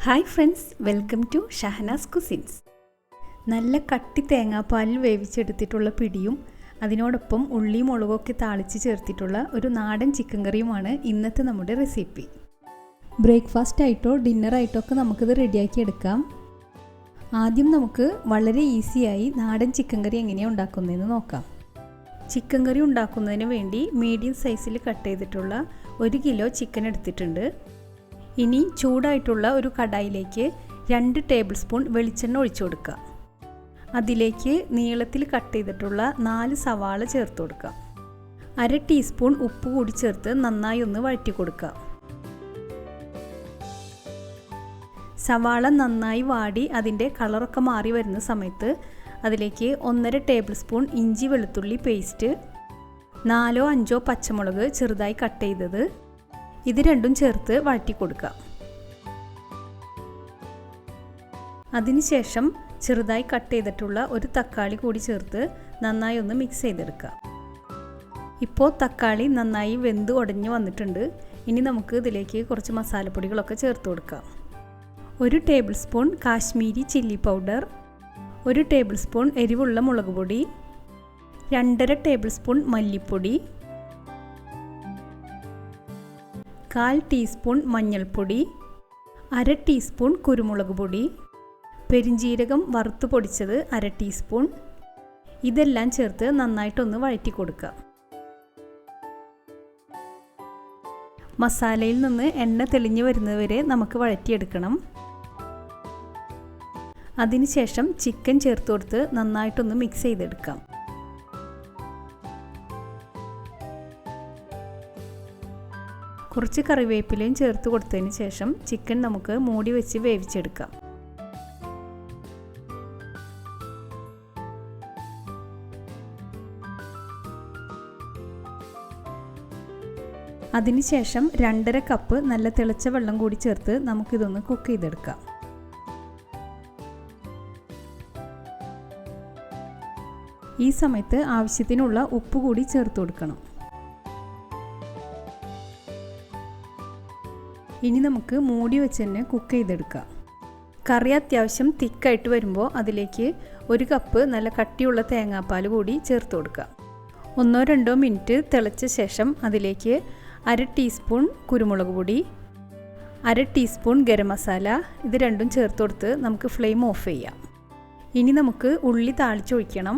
Hi friends, welcome to Shahnaz cousins. നല്ല കട്ടി തേങ്ങാപ്പാലിൽ വേവിച്ചെടുത്തിട്ടുള്ള പിടിയും അതിനോടൊപ്പം ഉള്ളി മുളകൊക്കെ താളിച്ച് ചേർത്തിട്ടുള്ള ഒരു നാടൻ ചിക്കൻ കറിയുമാണ് ഇന്നത്തെ നമ്മുടെ റെസിപ്പി. ബ്രേക്ക്ഫാസ്റ്റ് ആയിട്ടോ ഡിന്നറായിട്ടോ ഒക്കെ നമുക്കിത് റെഡിയാക്കി എടുക്കാം. ആദ്യം നമുക്ക് വളരെ ഈസിയായി നാടൻ ചിക്കൻ കറി എങ്ങനെയാണ് ഉണ്ടാക്കുന്നതെന്ന് നോക്കാം. ചിക്കൻ കറി ഉണ്ടാക്കുന്നതിന് വേണ്ടി മീഡിയം സൈസിൽ കട്ട് ചെയ്തിട്ടുള്ള 1 കിലോ ചിക്കൻ എടുത്തിട്ടുണ്ട്. ഇനി ചൂടായിട്ടുള്ള ഒരു കടായിലേക്ക് 2 ടേബിൾ സ്പൂൺ വെളിച്ചെണ്ണ ഒഴിച്ചു കൊടുക്കുക. അതിലേക്ക് നീളത്തിൽ കട്ട് ചെയ്തിട്ടുള്ള 4 സവാള ചേർത്ത് കൊടുക്കുക. 1/2 ടീസ്പൂൺ ഉപ്പ് കൂടി ചേർത്ത് നന്നായി ഒന്ന് വഴറ്റി കൊടുക്കുക. സവാള നന്നായി വാടി അതിൻ്റെ കളറൊക്കെ മാറി വരുന്ന സമയത്ത് അതിലേക്ക് 1.5 ടേബിൾ സ്പൂൺ ഇഞ്ചി വെളുത്തുള്ളി പേസ്റ്റ്, 4-5 പച്ചമുളക് ചെറുതായി കട്ട് ചെയ്തത്, ഇത് രണ്ടും ചേർത്ത് വഴറ്റി കൊടുക്കുക. അതിനുശേഷം ചെറുതായി കട്ട് ചെയ്തിട്ടുള്ള ഒരു തക്കാളി കൂടി ചേർത്ത് നന്നായി ഒന്ന് മിക്സ് ചെയ്തെടുക്കുക. ഇപ്പോൾ തക്കാളി നന്നായി വെന്ത് ഉടഞ്ഞു വന്നിട്ടുണ്ട്. ഇനി നമുക്ക് ഇതിലേക്ക് കുറച്ച് മസാലപ്പൊടികളൊക്കെ ചേർത്ത് കൊടുക്കാം. 1 table spoon Kashmiri chilli powder, 1 table spoon എരിവുള്ള മുളക് പൊടി, 2.5 ടേബിൾ സ്പൂൺ മല്ലിപ്പൊടി, 1/4 ടീസ്പൂൺ മഞ്ഞൾപ്പൊടി, 1/2 ടീസ്പൂൺ കുരുമുളക് പൊടി, പെരിഞ്ജീരകം വറുത്ത് പൊടിച്ചത് 1/2 ടീസ്പൂൺ, ഇതെല്ലാം ചേർത്ത് നന്നായിട്ടൊന്ന് വഴറ്റി കൊടുക്കുക. മസാലയിൽ നിന്ന് എണ്ണ തെളിഞ്ഞു വരുന്നതുവരെ നമുക്ക് വഴറ്റിയെടുക്കണം. അതിനുശേഷം ചിക്കൻ ചേർത്ത് കൊടുത്ത് നന്നായിട്ടൊന്ന് മിക്സ് ചെയ്തെടുക്കാം. കുറച്ച് കറിവേപ്പിലയും ചേർത്ത് കൊടുത്തതിന് ശേഷം ചിക്കൻ നമുക്ക് മൂടി വെച്ച് വേവിച്ചെടുക്കാം. അതിനുശേഷം 2.5 കപ്പ് നല്ല തിളച്ച വെള്ളം കൂടി ചേർത്ത് നമുക്കിതൊന്ന് കുക്ക് ചെയ്തെടുക്കാം. ഈ സമയത്ത് ആവശ്യത്തിനുള്ള ഉപ്പ് കൂടി ചേർത്ത് കൊടുക്കണം. ഇനി നമുക്ക് മൂടി വെച്ച് തന്നെ കുക്ക് ചെയ്തെടുക്കാം. കറി അത്യാവശ്യം തിക്കായിട്ട് വരുമ്പോൾ അതിലേക്ക് 1 കപ്പ് നല്ല കട്ടിയുള്ള തേങ്ങാപ്പാൽ കൂടി ചേർത്ത് കൊടുക്കുക. 1-2 മിനിറ്റ് തിളച്ച ശേഷം അതിലേക്ക് 1/2 ടീസ്പൂൺ കുരുമുളക് പൊടി, 1/2 ടീസ്പൂൺ ഗരം മസാല, ഇത് രണ്ടും ചേർത്ത് കൊടുത്ത് നമുക്ക് ഫ്ലെയിം ഓഫ് ചെയ്യാം. ഇനി നമുക്ക് ഉള്ളി താളിച്ചൊഴിക്കണം.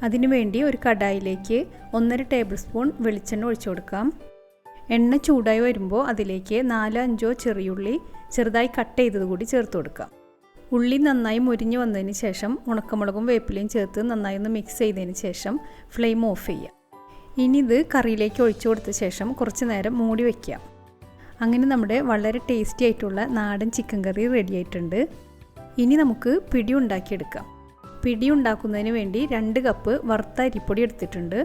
അതിനുവേണ്ടി ഒരു കടായിലേക്ക് 1.5 ടേബിൾ സ്പൂൺ വെളിച്ചെണ്ണ ഒഴിച്ചു കൊടുക്കാം. എണ്ണ ചൂടായി വരുമ്പോൾ അതിലേക്ക് 4-5 ചെറിയുള്ളി ചെറുതായി കട്ട് ചെയ്തത് കൂടി ചേർത്ത് കൊടുക്കാം. ഉള്ളി നന്നായി മുരിഞ്ഞു വന്നതിന് ശേഷം ഉണക്കമുളകും വേപ്പിലയും ചേർത്ത് നന്നായി ഒന്ന് മിക്സ് ചെയ്തതിന് ശേഷം ഫ്ലെയിം ഓഫ് ചെയ്യുക. ഇനി ഇത് കറിയിലേക്ക് ഒഴിച്ചു കൊടുത്ത ശേഷം കുറച്ച് നേരം മൂടി വയ്ക്കാം. അങ്ങനെ നമ്മുടെ വളരെ ടേസ്റ്റി ആയിട്ടുള്ള നാടൻ ചിക്കൻ കറി റെഡി ആയിട്ടുണ്ട്. ഇനി നമുക്ക് പിടി ഉണ്ടാക്കിയെടുക്കാം. പിടി ഉണ്ടാക്കുന്നതിന് വേണ്ടി 2 കപ്പ് വറുത്ത അരിപ്പൊടി എടുത്തിട്ടുണ്ട്.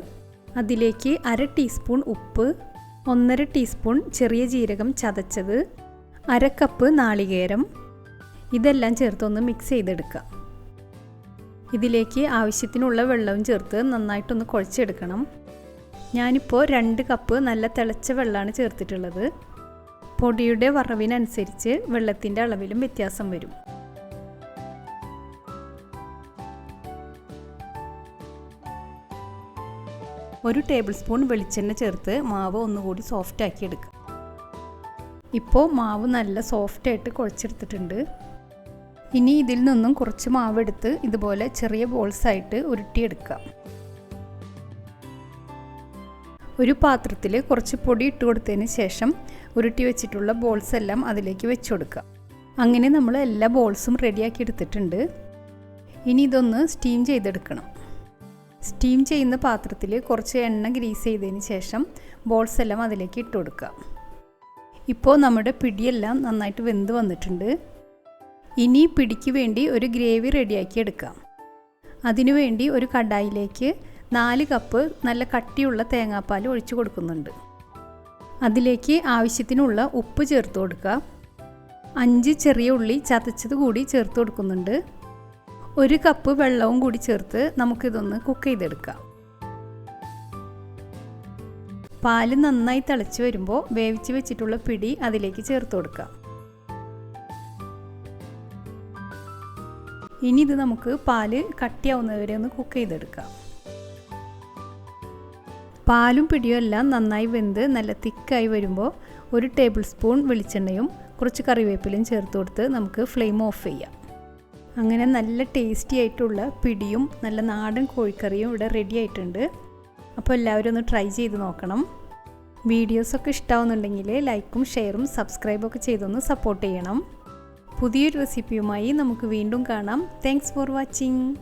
അതിലേക്ക് 1/2 ടീസ്പൂൺ ഉപ്പ്, 1.5 ടീസ്പൂൺ ചെറിയ ജീരകം ചതച്ചത്, 1/2 കപ്പ് നാളികേരം, ഇതെല്ലാം ചേർത്തൊന്ന് മിക്സ് ചെയ്തെടുക്കുക. ഇതിലേക്ക് ആവശ്യത്തിനുള്ള വെള്ളവും ചേർത്ത് നന്നായിട്ടൊന്ന് കുഴച്ചെടുക്കണം. ഞാനിപ്പോൾ 2 കപ്പ് നല്ല തിളച്ച വെള്ളമാണ് ചേർത്തിട്ടുള്ളത്. പൊടിയുടെ വറവിനനുസരിച്ച് വെള്ളത്തിൻ്റെ അളവിലും വ്യത്യാസം വരും. ഒരു ടേബിൾ സ്പൂൺ വെളിച്ചെണ്ണ ചേർത്ത് മാവ് ഒന്നുകൂടി സോഫ്റ്റാക്കി എടുക്കുക. ഇപ്പോൾ മാവ് നല്ല സോഫ്റ്റായിട്ട് കുഴച്ചെടുത്തിട്ടുണ്ട്. ഇനി ഇതിൽ നിന്നും കുറച്ച് മാവ് എടുത്ത് ഇതുപോലെ ചെറിയ ബോൾസായിട്ട് ഉരുട്ടിയെടുക്കുക. ഒരു പാത്രത്തിൽ കുറച്ച് പൊടി ഇട്ട് കൊടുത്തതിന് ശേഷം ഉരുട്ടി വെച്ചിട്ടുള്ള ബോൾസ് എല്ലാം അതിലേക്ക് വെച്ച് കൊടുക്കുക. അങ്ങനെ നമ്മൾ എല്ലാ ബോൾസും റെഡിയാക്കി എടുത്തിട്ടുണ്ട്. ഇനി ഇതൊന്ന് സ്റ്റീം ചെയ്തെടുക്കണം. സ്റ്റീം ചെയ്യുന്ന പാത്രത്തിൽ കുറച്ച് എണ്ണ ഗ്രീസ് ചെയ്തതിന് ശേഷം ബോൾസ് എല്ലാം അതിലേക്ക് ഇട്ട് കൊടുക്കുക. ഇപ്പോൾ നമ്മുടെ പിടിയെല്ലാം നന്നായിട്ട് വെന്ത് വന്നിട്ടുണ്ട്. ഇനി പിടിക്ക് വേണ്ടി ഒരു ഗ്രേവി റെഡിയാക്കി എടുക്കാം. അതിനുവേണ്ടി ഒരു കടായിലേക്ക് 4 കപ്പ് നല്ല കട്ടിയുള്ള തേങ്ങാപ്പാൽ ഒഴിച്ചു കൊടുക്കുന്നുണ്ട്. അതിലേക്ക് ആവശ്യത്തിനുള്ള ഉപ്പ് ചേർത്ത് കൊടുക്കുക. 5 ചെറിയ ഉള്ളി ചതച്ചത് കൂടി ചേർത്ത് കൊടുക്കുന്നുണ്ട്. 1 കപ്പ് വെള്ളവും കൂടി ചേർത്ത് നമുക്കിതൊന്ന് കുക്ക് ചെയ്തെടുക്കാം. പാല് നന്നായി തിളച്ച് വരുമ്പോൾ വേവിച്ച് വെച്ചിട്ടുള്ള പിടി അതിലേക്ക് ചേർത്ത് കൊടുക്കാം. ഇനി ഇത് നമുക്ക് പാല് കട്ടിയാവുന്നവരെ ഒന്ന് കുക്ക് ചെയ്തെടുക്കാം. പാലും പിടിയും എല്ലാം നന്നായി വെന്ത് നല്ല തിക്കായി വരുമ്പോൾ 1 ടേബിൾ സ്പൂൺ വെളിച്ചെണ്ണയും കുറച്ച് കറിവേപ്പിലയും ചേർത്ത് കൊടുത്ത് നമുക്ക് ഫ്ലെയിം ഓഫ് ചെയ്യാം. അങ്ങനെ നല്ല ടേസ്റ്റി ആയിട്ടുള്ള പിടിയും നല്ല നാടൻ കോഴിക്കറിയും ഇവിടെ റെഡി ആയിട്ടുണ്ട്. അപ്പോൾ എല്ലാവരും ഒന്ന് ട്രൈ ചെയ്ത് നോക്കണം. വീഡിയോസൊക്കെ ഇഷ്ടമാവുന്നുണ്ടെങ്കിൽ ലൈക്കും ഷെയറും സബ്സ്ക്രൈബും ഒക്കെ ചെയ്തൊന്ന് സപ്പോർട്ട് ചെയ്യണം. പുതിയൊരു റെസിപ്പിയുമായി നമുക്ക് വീണ്ടും കാണാം. Thanks for watching.